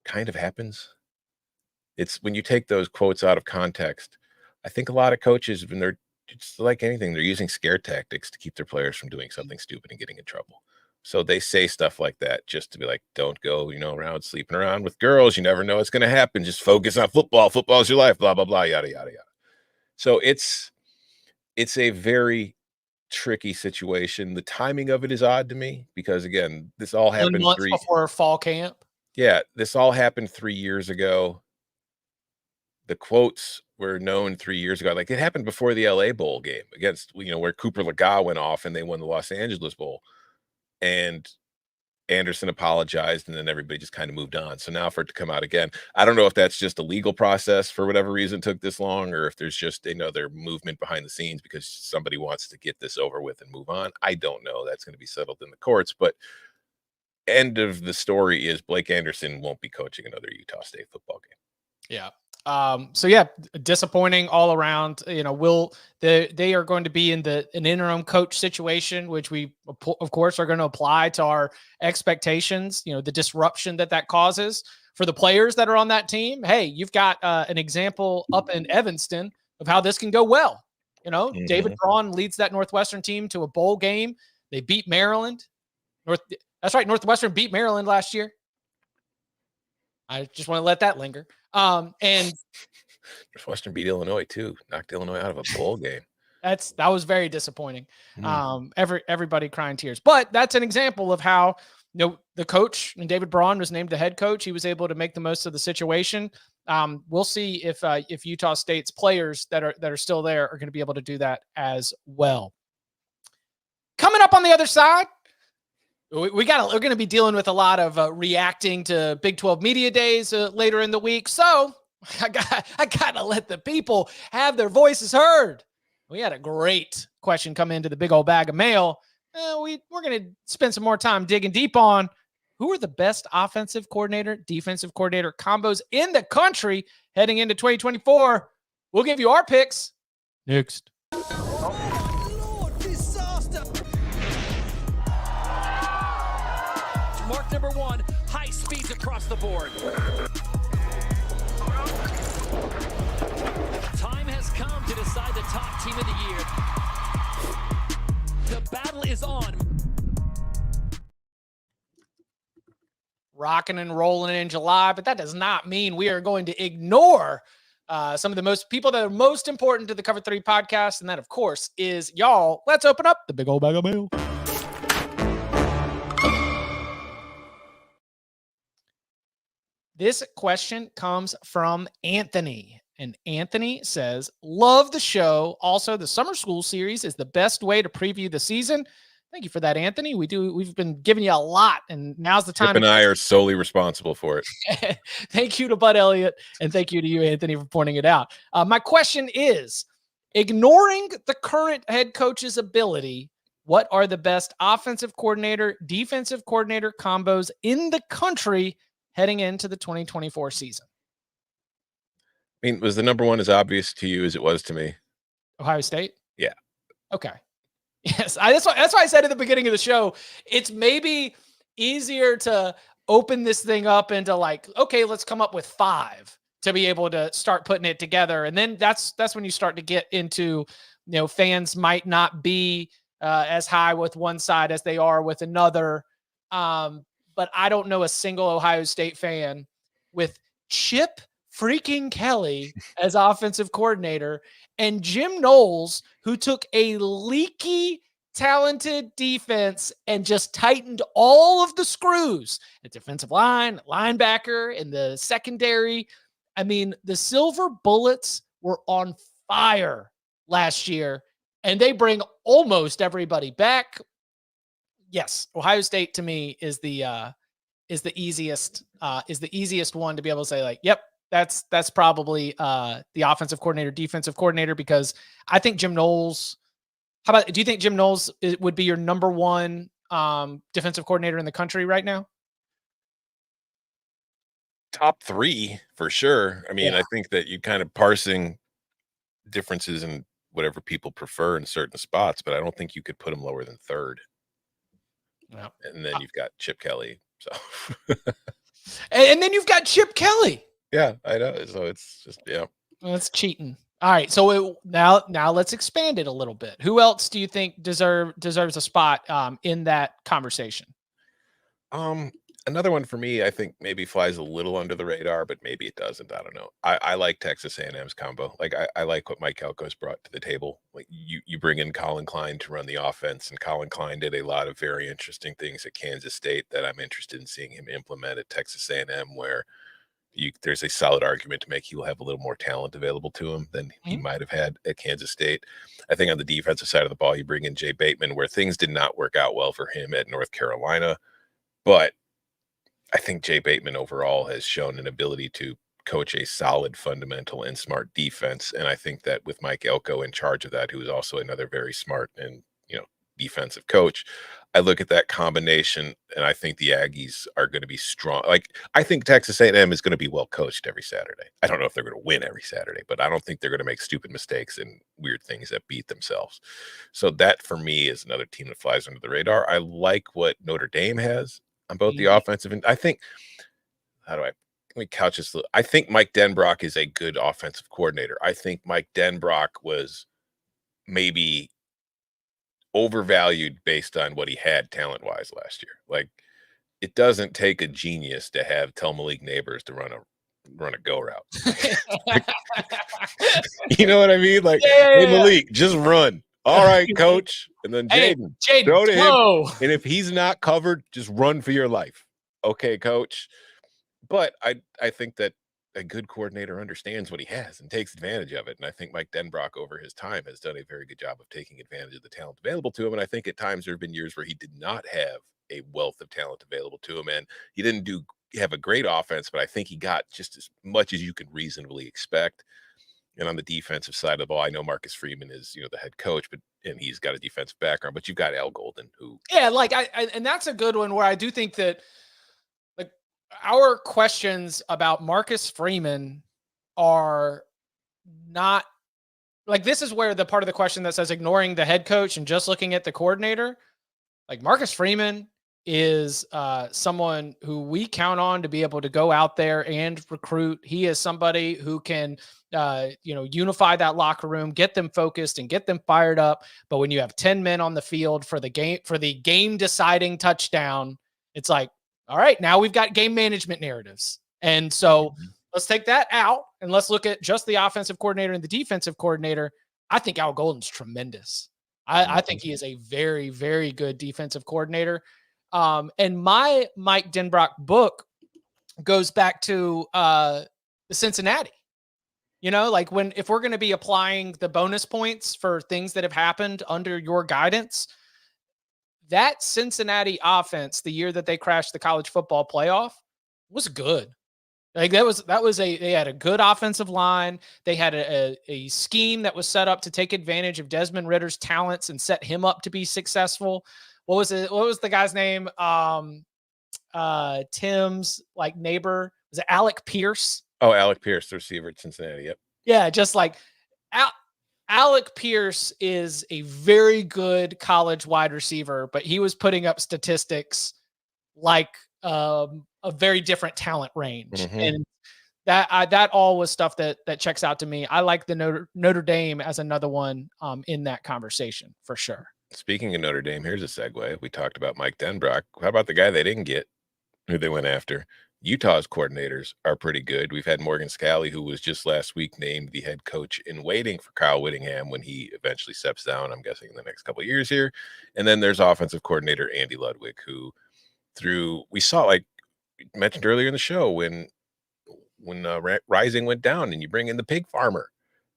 kind of happens. It's when you take those quotes out of context, I think a lot of coaches, when it's like anything, they're using scare tactics to keep their players from doing something stupid and getting in trouble. So they say stuff like that just to be like, don't go, around sleeping around with girls. You never know what's going to happen. Just focus on football. Football's your life, blah, blah, blah, yada, yada, yada. So it's a very tricky situation. The timing of it is odd to me because, again, this all happened 1 month before fall camp. Yeah, this all happened 3 years ago. The quotes were known 3 years ago. Like it happened before the LA Bowl game against, where Cooper Legas went off and they won the Los Angeles Bowl. And Anderson apologized and then everybody just kind of moved on. So now for it to come out again, I don't know if that's just a legal process for whatever reason it took this long, or if there's just another movement behind the scenes because somebody wants to get this over with and move on. I don't know. That's going to be settled in the courts, but end of the story is Blake Anderson won't be coaching another Utah State football game. Yeah. So yeah, disappointing all around. They are going to be in an interim coach situation, which we of course are going to apply to our expectations. The disruption that causes for the players that are on that team. Hey, you've got an example up in Evanston of how this can go well. David Braun leads that Northwestern team to a bowl game. They beat Maryland. That's right, Northwestern beat Maryland last year. I just want to let that linger. And Northwestern beat Illinois too, knocked Illinois out of a bowl game. That was very disappointing. Everybody crying tears, but that's an example of how, the coach, and David Braun was named the head coach. He was able to make the most of the situation. We'll see if Utah State's players that are still there are going to be able to do that as well. Coming up on the other side, we're going to be dealing with a lot of reacting to Big 12 media days later in the week. So I got to let the people have their voices heard. We had a great question come into the big old bag of mail. We're going to spend some more time digging deep on who are the best offensive coordinator, defensive coordinator combos in the country heading into 2024. We'll give you our picks next. Mark number 1, high speeds across the board. Time has come to decide the top team of the year. The battle is on. Rocking and rolling in July, but that does not mean we are going to ignore some of the most people that are most important to the Cover 3 podcast. And that, of course, is y'all. Let's open up the big old bag of mail. This question comes from Anthony. And Anthony says, love the show. Also, the summer school series is the best way to preview the season. Thank you for that, Anthony. We've been giving you a lot, and now's the time. Chip and I are solely responsible for it. Thank you to Bud Elliott, and thank you to you, Anthony, for pointing it out. My question is, ignoring the current head coach's ability, what are the best offensive coordinator, defensive coordinator combos in the country heading into the 2024 season? I mean, was the number one as obvious to you as it was to me? Ohio State? Yeah. Okay. Yes. That's why I said at the beginning of the show, it's maybe easier to open this thing up into like, okay, let's come up with 5 to be able to start putting it together. And then that's when you start to get into, fans might not be as high with one side as they are with another. But I don't know a single Ohio State fan with Chip freaking Kelly as offensive coordinator and Jim Knowles, who took a leaky, talented defense and just tightened all of the screws at defensive line, linebacker, and the secondary. I mean, the Silver Bullets were on fire last year, and they bring almost everybody back. Yes, Ohio State to me is the easiest one to be able to say, like, yep, that's probably the offensive coordinator, defensive coordinator, because I think Jim Knowles. Do you think Jim Knowles would be your number one defensive coordinator in the country right now? Top 3 for sure. I mean, I think that you kind of parsing differences in whatever people prefer in certain spots, but I don't think you could put him lower than 3rd. Yeah. And then you've got Chip Kelly. So and then you've got Chip Kelly. Yeah, I know. So it's just, yeah. Well, that's cheating. All right. So now let's expand it a little bit. Who else do you think deserves a spot in that conversation? Another one for me, I think maybe flies a little under the radar, but maybe it doesn't. I don't know. I like Texas A&M's combo. Like I like what Mike Elko's brought to the table. Like you bring in Colin Klein to run the offense, and Colin Klein did a lot of very interesting things at Kansas State that I'm interested in seeing him implement at Texas A&M, where there's a solid argument to make he will have a little more talent available to him than he might have had at Kansas State. I think on the defensive side of the ball, you bring in Jay Bateman, where things did not work out well for him at North Carolina, but I think Jay Bateman overall has shown an ability to coach a solid, fundamental, and smart defense. And I think that with Mike Elko in charge of that, who is also another very smart and defensive coach, I look at that combination and I think the Aggies are going to be strong. Like, I think Texas A&M is going to be well coached every Saturday. I don't know if they're going to win every Saturday, but I don't think they're going to make stupid mistakes and weird things that beat themselves. So that for me is another team that flies under the radar. I like what Notre Dame has on both the offensive and I think, let me couch this. I think Mike Denbrock is a good offensive coordinator. I think Mike Denbrock was maybe overvalued based on what he had talent-wise last year. Like, it doesn't take a genius to have tell Malik Neighbors to run a go route. You know what I mean? Like, hey, Malik, just run. All right, coach. And then Jaden, throw to him. And if he's not covered, just run for your life. Okay, coach. But I think that a good coordinator understands what he has and takes advantage of it. And I think Mike Denbrock over his time has done a very good job of taking advantage of the talent available to him. And I think at times there have been years where he did not have a wealth of talent available to him. And he didn't have a great offense, but I think he got just as much as you could reasonably expect. And on the defensive side of the ball, I know Marcus Freeman is, the head coach, and he's got a defensive background, but you've got Al Golden who. Yeah. Like and that's a good one where I do think that, our questions about Marcus Freeman are not like, this is where the part of the question that says ignoring the head coach and just looking at the coordinator, like Marcus Freeman is someone who we count on to be able to go out there and recruit. He is somebody who can, unify that locker room, get them focused and get them fired up. But when you have 10 men on the field for the game deciding touchdown, it's like, all right, now we've got game management narratives. And so let's take that out and let's look at just the offensive coordinator and the defensive coordinator. I think Al Golden's tremendous. I think he is a very, very good defensive coordinator. And my Mike Denbrock book goes back to the Cincinnati. Like if we're going to be applying the bonus points for things that have happened under your guidance, that Cincinnati offense, the year that they crashed the college football playoff, was good. Like they had a good offensive line. They had a scheme that was set up to take advantage of Desmond Ritter's talents and set him up to be successful. What was the guy's name? Tim's neighbor, was it Alec Pierce? Oh, Alec Pierce, the receiver at Cincinnati. Yep. Yeah. Just like Alec Pierce is a very good college wide receiver, but he was putting up statistics like a very different talent range. And that all was stuff that checks out to me. I like the Notre Dame as another one in that conversation for sure. Speaking of Notre Dame, here's a segue. We talked about Mike Denbrock. How about the guy they didn't get, who they went after? Utah's coordinators are pretty good. We've had Morgan Scalley, who was just last week named the head coach in waiting for Kyle Whittingham when he eventually steps down, I'm guessing in the next couple of years here. And then there's offensive coordinator Andy Ludwig, who we saw, like mentioned earlier in the show, when Rising went down and you bring in the pig farmer,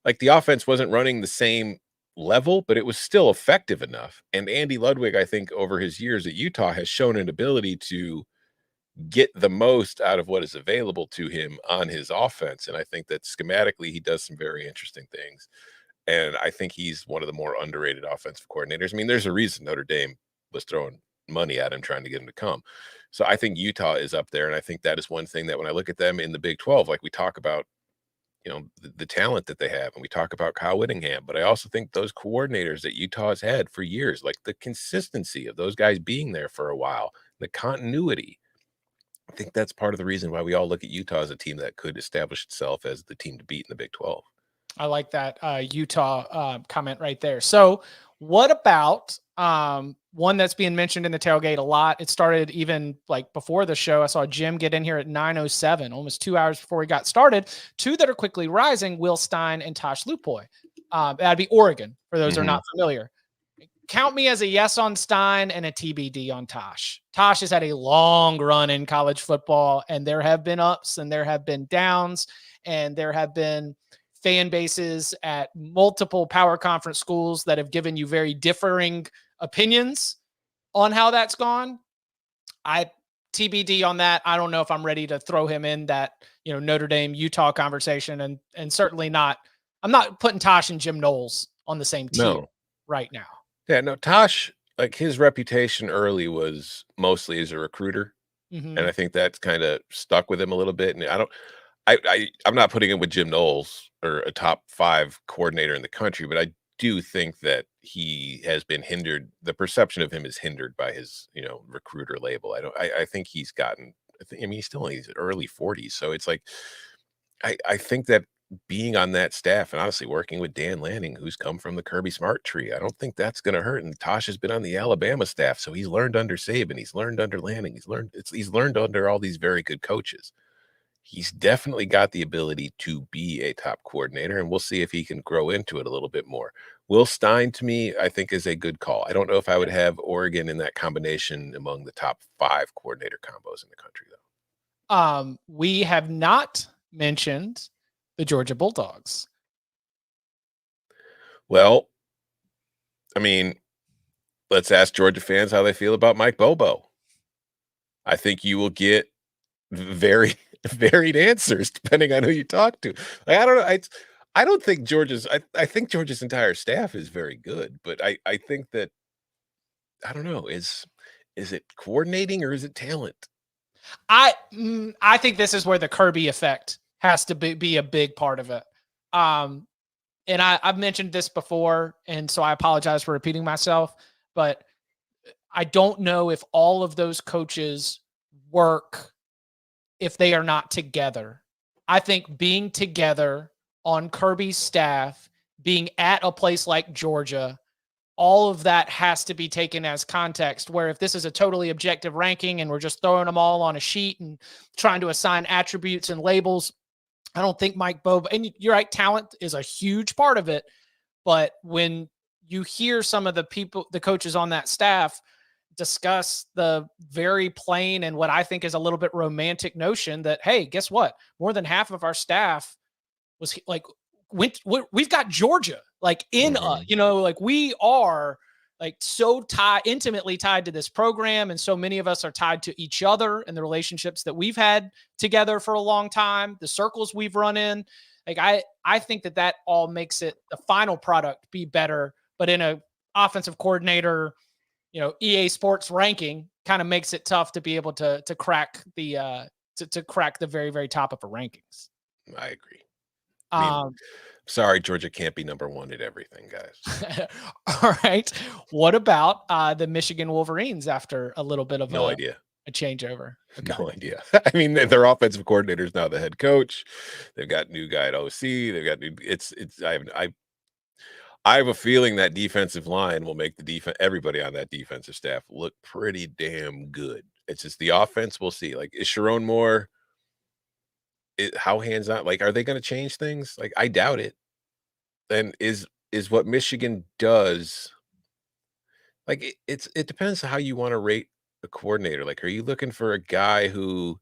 like the offense wasn't running the same level, but it was still effective enough. And Andy Ludwig, I think over his years at Utah, has shown an ability to get the most out of what is available to him on his offense. And I think that schematically he does some very interesting things. And I think he's one of the more underrated offensive coordinators. I mean, there's a reason Notre Dame was throwing money at him, trying to get him to come. So I think Utah is up there. And I think that is one thing that when I look at them in the Big 12, like we talk about, the talent that they have, and we talk about Kyle Whittingham, but I also think those coordinators that Utah has had for years, like the consistency of those guys being there for a while, the continuity, I think that's part of the reason why we all look at Utah as a team that could establish itself as the team to beat in the Big 12. I like that Utah comment right there. So what about one that's being mentioned in the tailgate a lot? It started even before the show. I saw Jim get in here at 9:07, almost 2 hours before we got started. Two that are quickly rising, Will Stein and Tosh Lupoy. That'd be Oregon, for those who are not familiar. Count me as a yes on Stein and a TBD on Tosh. Tosh has had a long run in college football, and there have been ups and there have been downs, and there have been fan bases at multiple power conference schools that have given you very differing opinions on how that's gone. TBD on that. I don't know if I'm ready to throw him in that, Notre Dame, Utah conversation, and certainly not. I'm not putting Tosh and Jim Knowles on the same team right now. Yeah, no, Tosh, like his reputation early was mostly as a recruiter. And I think that's kind of stuck with him a little bit. And I'm not putting him with Jim Knowles or a top 5 coordinator in the country, but I do think that he has been hindered. The perception of him is hindered by his, recruiter label. I think he's gotten, he's still in his early 40s. So it's like, I think that being on that staff and honestly working with Dan Lanning, who's come from the Kirby Smart tree, I don't think that's going to hurt. And Tosh has been on the Alabama staff, so he's learned under Saban, he's learned under Lanning, he's learned under all these very good coaches. He's definitely got the ability to be a top coordinator, and we'll see if he can grow into it a little bit more. Will Stein, to me, I think is a good call. I don't know if I would have Oregon in that combination among the top 5 coordinator combos in the country, though. We have not mentioned the Georgia Bulldogs. Well, let's ask Georgia fans how they feel about Mike Bobo. I think you will get very varied answers depending on who you talk to. I don't know. I don't think I think Georgia's entire staff is very good, but I think that, I don't know, is it coordinating or is it talent? I think this is where the Kirby effect has to be a big part of it. And I've mentioned this before, and so I apologize for repeating myself, but I don't know if all of those coaches work if they are not together. I think being together on Kirby's staff, being at a place like Georgia, all of that has to be taken as context, where if this is a totally objective ranking and we're just throwing them all on a sheet and trying to assign attributes and labels, I don't think Mike Bobo, and you're right, talent is a huge part of it. But when you hear some of the people, the coaches on that staff discuss the very plain and what I think is a little bit romantic notion that, hey, guess what? More than half of our staff was like, we've got Georgia like in, like we are like so intimately tied to this program. And so many of us are tied to each other and the relationships that we've had together for a long time, the circles we've run in. Like, I think that all makes it the final product be better, but in a offensive coordinator, EA Sports ranking kind of makes it tough to be able to crack the to crack the very, very top of the rankings. I agree. I mean, sorry, Georgia can't be number one at everything, guys. All right. What about the Michigan Wolverines after a little bit of no idea. A changeover? Okay. No idea. I mean, their offensive coordinator is now the head coach. They've got new guy at OC. They've got new. I have a feeling that defensive line will make everybody on that defensive staff look pretty damn good. It's just the offense. We'll see. Like, is Sharon Moore? How hands-on? Like, are they going to change things? Like, I doubt it. And is what Michigan does? Like, it depends how you want to rate a coordinator. Like, are you looking for a guy who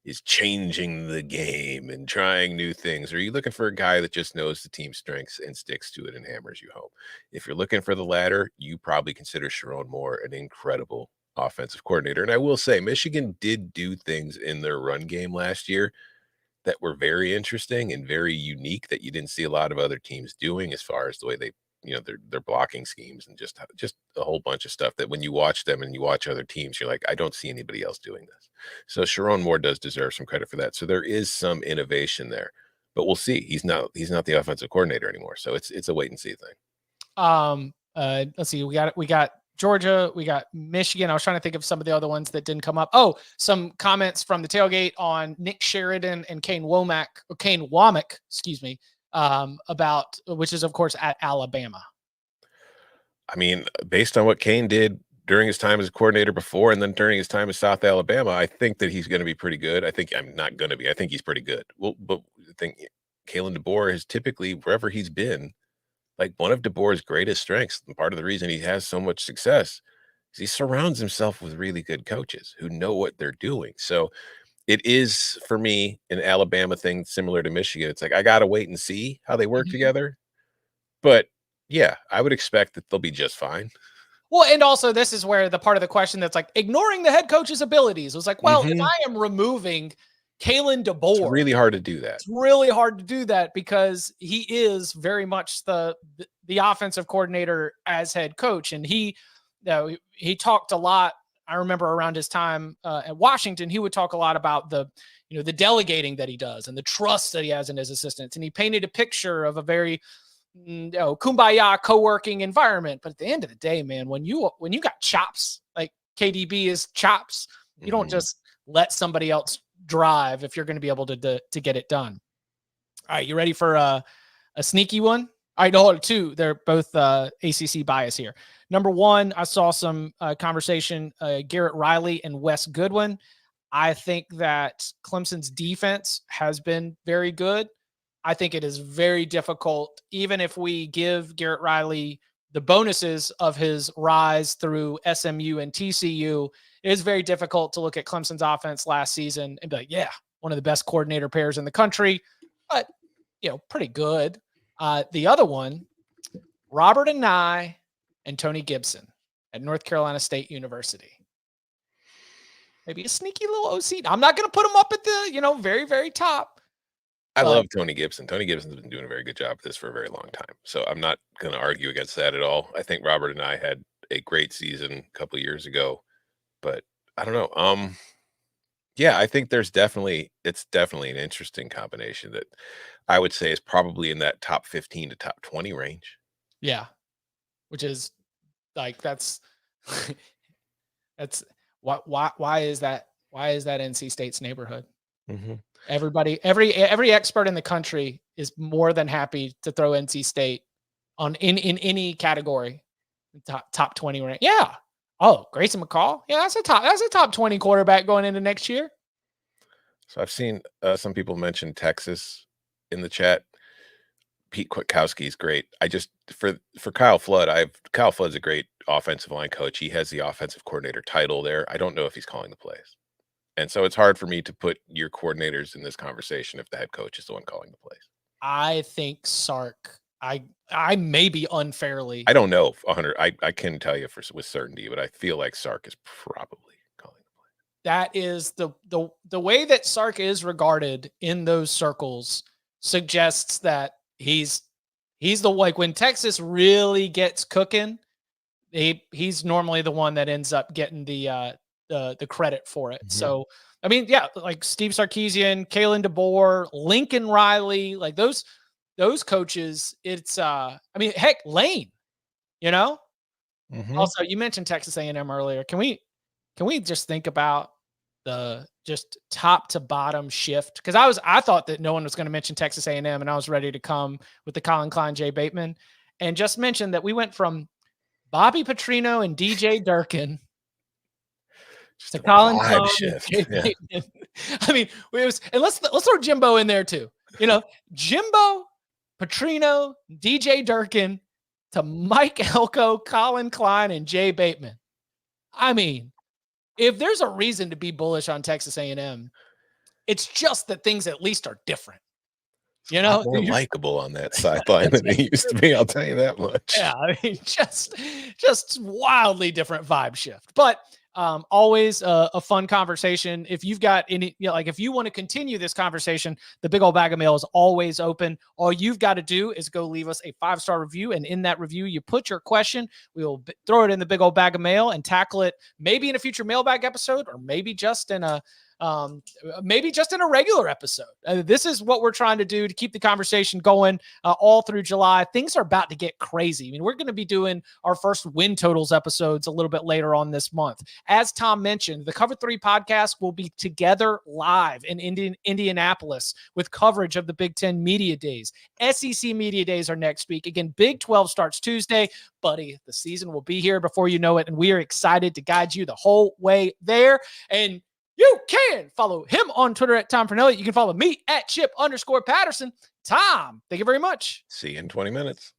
is changing the game and trying new things? Or are you looking for a guy that just knows the team's strengths and sticks to it and hammers you home? If you're looking for the latter, you probably consider Sharon Moore an incredible offensive coordinator. And I will say, Michigan did do things in their run game last year that were very interesting and very unique that you didn't see a lot of other teams doing, as far as the way they, their blocking schemes and just a whole bunch of stuff that when you watch them and you watch other teams, you're like, I don't see anybody else doing this. So Sharon Moore does deserve some credit for that. So there is some innovation there, but we'll see. He's not the offensive coordinator anymore. So it's a wait and see thing. Let's see. We got Georgia, we got Michigan. I was trying to think of some of the other ones that didn't come up. Oh, some comments from the tailgate on Nick Sheridan and Kane Womack, excuse me, about, which is of course at Alabama. I mean, based on what Kane did during his time as a coordinator before and then during his time as South Alabama, I think that he's going to be pretty good. I think he's pretty good. Well, but I think Kalen DeBoer has typically, wherever he's been, like, one of DeBoer's greatest strengths, and part of the reason he has so much success, is he surrounds himself with really good coaches who know what they're doing. So it is, for me, an Alabama thing similar to Michigan. It's like, I got to wait and see how they work together. But yeah, I would expect that they'll be just fine. Well, and also this is where the part of the question that's like ignoring the head coach's abilities was like, well, if I am removing Kalen DeBoer, it's really hard to do that. It's really hard to do that because he is very much the offensive coordinator as head coach. And he talked a lot. I remember around his time at Washington, he would talk a lot about the delegating that he does and the trust that he has in his assistants. And he painted a picture of a very, kumbaya co-working environment. But at the end of the day, man, when you got chops, like KDB is chops, you don't just let somebody else drive if you're going to be able to get it done. All right, you ready for a sneaky one? All right, no, two. They're both ACC bias here. Number one, I saw some conversation, Garrett Riley and Wes Goodwin. I think that Clemson's defense has been very good. I think it is very difficult, even if we give Garrett Riley the bonuses of his rise through SMU and TCU, it is very difficult to look at Clemson's offense last season and be like, yeah, one of the best coordinator pairs in the country, but, pretty good. The other one, Robert Anae and Tony Gibson at North Carolina State University. Maybe a sneaky little OC. I'm not going to put him up at the, very, very top. I love Tony Gibson. Tony Gibson's been doing a very good job at this for a very long time. So I'm not going to argue against that at all. I think Robert and I had a great season a couple of years ago, but I don't know. Yeah, I think it's definitely an interesting combination that I would say is probably in that top 15 to top 20 range. Yeah. Which is like, that's why is that NC State's neighborhood? Everybody, every expert in the country is more than happy to throw NC State in any category, top 20 rank. Yeah. Oh, Grayson McCall. Yeah, that's a top 20 quarterback going into next year. So I've seen some people mention Texas in the chat. Pete Kwiatkowski is great. I just for Kyle Flood, Kyle Flood's a great offensive line coach. He has the offensive coordinator title there. I don't know if he's calling the plays. And so it's hard for me to put your coordinators in this conversation if the head coach is the one calling the plays. I think Sark, I maybe unfairly. I don't know 100. I can tell you with certainty, but I feel like Sark is probably calling the play. That is the way that Sark is regarded in those circles suggests that he's the, like, when Texas really gets cooking, he's normally the one that ends up getting the credit for it. So, I mean, yeah, like Steve Sarkisian, Kalen DeBoer, Lincoln Riley, like those coaches, it's I mean, heck, Lane, you know. Also, you mentioned Texas A&M earlier. Can we just think about the just top to bottom shift? Because I thought that no one was going to mention Texas A&M, and I was ready to come with the Colin Klein, Jay Bateman, and just mention that we went from Bobby Petrino and DJ Durkin to Colin Klein shift. and Jay Bateman. I mean, and let's throw Jimbo in there too. You know, Jimbo, Petrino, DJ Durkin to Mike Elko, Colin Klein, and Jay Bateman. I mean, if there's a reason to be bullish on Texas A&M, it's just that things at least are different. You know, more likable on that sideline than it used to be. I'll tell you that much. Yeah, I mean, just wildly different vibe shift. But always a fun conversation. If you've got any, like if you want to continue this conversation, the Big Old Bag of Mail is always open. All you've got to do is go leave us a 5-star review. And in that review, you put your question. We will throw it in the Big Old Bag of Mail and tackle it maybe in a future mailbag episode, or maybe just in a regular episode. This is what we're trying to do to keep the conversation going all through July. Things are about to get crazy. I mean, we're going to be doing our first win totals episodes a little bit later on this month. As Tom mentioned, the Cover 3 podcast will be together live in Indianapolis with coverage of the Big Ten Media Days. SEC Media Days are next week. Again, Big 12 starts Tuesday. Buddy, the season will be here before you know it, and we are excited to guide you the whole way there. And you can follow him on Twitter at Tom Fernelli. You can follow me at Chip_Patterson. Tom, thank you very much. See you in 20 minutes.